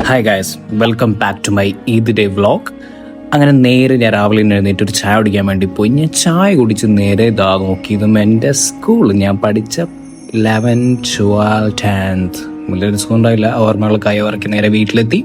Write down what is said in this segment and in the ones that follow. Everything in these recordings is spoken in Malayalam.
Hi guys, welcome back to my Eid day vlog. അങ്ങനെ നേരെ ഞാൻ രാവിലെ എഴുന്നേറ്റ് ഒരു ചായ കുടിക്കാൻ വേണ്ടി പോയി. ഞാൻ ചായ കുടിച്ച് നേരെ ഇതാ നോക്കിയതും എൻ്റെ സ്കൂൾ ഞാൻ പഠിച്ച 11th 12th 10th വലിയൊരു സ്കൂൾ ഉണ്ടായില്ല, ഓർമ്മകളൊക്കെ ഇറക്കി നേരെ വീട്ടിലെത്തി.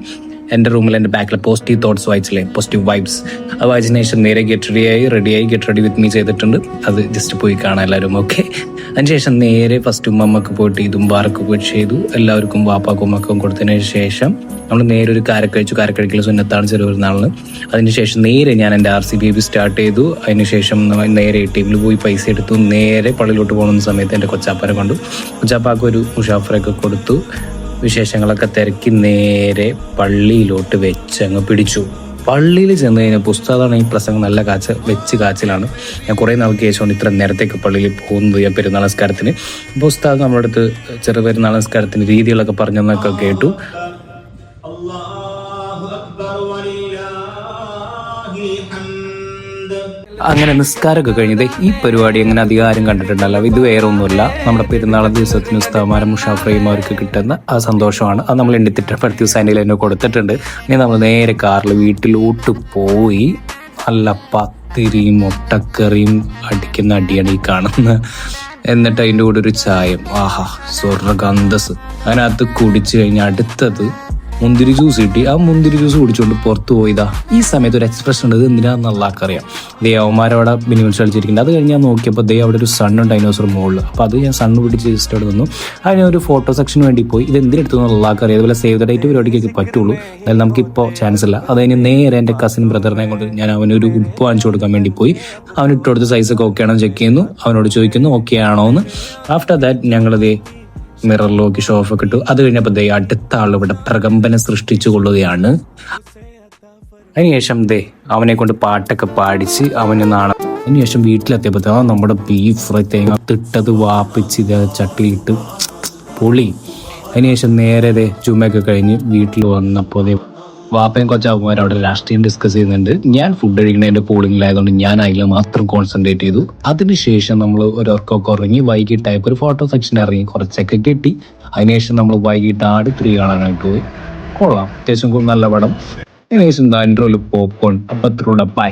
എൻ്റെ റൂമിൽ എൻ്റെ ബാക്കിൽ പോസിറ്റീവ് തോട്ട്സ് വായിച്ചില്ലേ, പോസിറ്റീവ് വൈബ്സ്. അത് വായിച്ചതിന് ശേഷം നേരെ ഗെറ്റ് റെഡി വിത്ത് മീ ചെയ്തിട്ടുണ്ട്. അത് ജസ്റ്റ് പോയി കാണാം എല്ലാവരും. ഓക്കെ, അതിനുശേഷം നേരെ ഫസ്റ്റ് ഉമ്മമ്മക്ക് പോയിട്ട് ഇതും ബാറൊക്കെ പോയിട്ട് ചെയ്തു. എല്ലാവർക്കും വാപ്പാക്കും ഉമ്മക്കും കൊടുത്തതിന് ശേഷം നമ്മൾ നേരെ ഒരു കാരക്കഴിക്കൽ സുന്നത്താണ് ചെറുപെരുന്നാളിന്. അതിനുശേഷം നേരെ ഞാൻ എൻ്റെ RCB സ്റ്റാർട്ട് ചെയ്തു. അതിനുശേഷം നേരെ ടീമിൽ പോയി പൈസ എടുത്തു. നേരെ പള്ളിയിലോട്ട് പോകുന്ന സമയത്ത് എൻ്റെ കൊച്ചാപ്പാരെ കൊണ്ടു. കൊച്ചാപ്പാക്ക് ഒരു മുഷാഫറൊക്കെ കൊടുത്തു. വിശേഷങ്ങളൊക്കെ തിരക്കി നേരെ പള്ളിയിലോട്ട് വെച്ച് അങ്ങ് പിടിച്ചു. പള്ളിയിൽ ചെന്ന് കഴിഞ്ഞാൽ പുസ്തകമാണ് ഈ പ്രസംഗം നല്ല കാച്ചിലാണ്. ഞാൻ കുറേ നാൾക്ക് ശേഷമാണ് ഇത്ര നേരത്തേക്ക് പള്ളിയിൽ പോകുന്നത്. ഞാൻ പെരുന്നാൾ നമസ്കാരത്തിന് പുസ്തകം നമ്മുടെ അടുത്ത് ചെറുപെരുന്നാൾ നമസ്കാരത്തിന് രീതികളൊക്കെ പറഞ്ഞെന്നൊക്കെ കേട്ടു. അങ്ങനെ നിസ്കാരമൊക്കെ കഴിഞ്ഞത് ഈ പരിപാടി അങ്ങനെ അധികാരം കണ്ടിട്ടുണ്ടല്ലോ. ഇത് വേറെ ഒന്നുമില്ല, നമ്മുടെ പെരുന്നാൾ ദിവസത്തിന് ഉസ്താദ്മാരും മുഷാഫറയും അവർക്ക് കിട്ടുന്ന ആ സന്തോഷമാണ്. അത് നമ്മൾ എണ്ണിത്തിട്ടപ്പെടുത്തി ഉസാനിൽ എന്നെ കൊടുത്തിട്ടുണ്ട്. ഇനി നമ്മൾ നേരെ കാറിൽ വീട്ടിലോട്ട് പോയി നല്ല പത്തിരിയും മുട്ടക്കറിയും അടിക്കുന്ന അടിയടി കാണുന്ന, എന്നിട്ട് അതിൻ്റെ കൂടെ ഒരു ചായം, ആഹാ സ്വർഗന്ധസ്. അതിനകത്ത് കുടിച്ചു കഴിഞ്ഞാൽ അടുത്തത് മുന്തിരി ജ്യൂസ് കിട്ടി. ആ മുന്തിരി ജ്യൂസ് കുടിച്ചുകൊണ്ട് പുറത്തു പോയതാ. ഈ സമയത്ത് ഒരു എക്സ്പ്രഷൻ ഉണ്ട്, ഇത് എന്തിനാന്ന് അള്ളാഹ്ക്കറിയാം. അവന്മാരവിടെ ബിനിമൻസ് കളിച്ചിരിക്കുന്നത്. അത് കഴിഞ്ഞ് ഞാൻ നോക്കിയപ്പോൾ അവിടെ ഒരു സണ്ണും ഡൈനോസറും മുകളിൽ. അപ്പോൾ അത് ഞാൻ സണ്ണ് പിടിച്ച് ജസ്റ്റ് അവിടെ നിന്നു. അതിന് ഒരു ഫോട്ടോ സെക്ഷന് വേണ്ടി പോയി. ഇത് എന്തിനെടുത്തു അള്ളാഹ്ക്കറിയാം. അതുപോലെ സേവ് ദ ഡേറ്റ് പരിപാടിക്കൊക്കെ പറ്റുള്ളൂ, എന്നാലും നമുക്കിപ്പോൾ ചാൻസ് ഇല്ല. അത് കഴിഞ്ഞ് നേരെ എൻ്റെ കസിൻ ബ്രദറിനെ കൊണ്ട് ഞാൻ അവനൊരു ഉടുപ്പ് വാങ്ങിച്ചു കൊടുക്കാൻ വേണ്ടി പോയി. അവൻ ഇട്ട് കൊടുത്ത സൈസൊക്കെ ഓക്കെ ആണോ ചെക്ക് ചെയ്യുന്നു. അവനോട് ചോദിക്കുന്നു ഓക്കെ ആണോ എന്ന്. ആഫ്റ്റർ ദാറ്റ് ഞങ്ങളത് മിററിലോക്കി ഷോഫൊക്കെ ഇട്ടു. അത് കഴിഞ്ഞപ്പോൾ അടുത്ത ആൾ ഇവിടെ പ്രകമ്പനം സൃഷ്ടിച്ചു കൊള്ളുകയാണ്. അതിനുശേഷം അവനെ കൊണ്ട് പാട്ടൊക്കെ പാടിച്ച് അവന് നാളെ. അതിനുശേഷം വീട്ടിലെത്തിയപ്പോൾ നമ്മുടെ ബീഫ് ഫ്രൈ തേങ്ങ തിട്ടത് വാപ്പിച്ച് ചട്ടിയിട്ട് പൊളി. അതിനുശേഷം നേരെ ചുമയൊക്കെ കഴിഞ്ഞ് വീട്ടിൽ വന്നപ്പോൾ വാപ്പയും കൊച്ചാവുമാർ അവിടെ രാഷ്ട്രീയം ഡിസ്കസ് ചെയ്യുന്നുണ്ട്. ഞാൻ ഫുഡ് കഴിക്കുന്നതിൻ്റെ പോളിങ്ങിലായതുകൊണ്ട് ഞാൻ അതിൽ മാത്രം കോൺസെൻട്രേറ്റ് ചെയ്തു. അതിനുശേഷം നമ്മൾ ഒരൊർക്കൊക്കെ ഉറങ്ങി വൈകിട്ടായപ്പോൾ ഒരു ഫോട്ടോ സെക്ഷൻ ഇറങ്ങി കുറച്ചൊക്കെ കിട്ടി. അതിനുശേഷം നമ്മൾ വൈകിട്ട് ആട് 3 കാണാനായിട്ട് പോയി. കൊള്ളാം, അത്യാവശ്യം നല്ല പടം. അതിനുശേഷം ഇൻട്രോയിൽ പോപ്കോൺ. അപ്പം 3 ബൈ.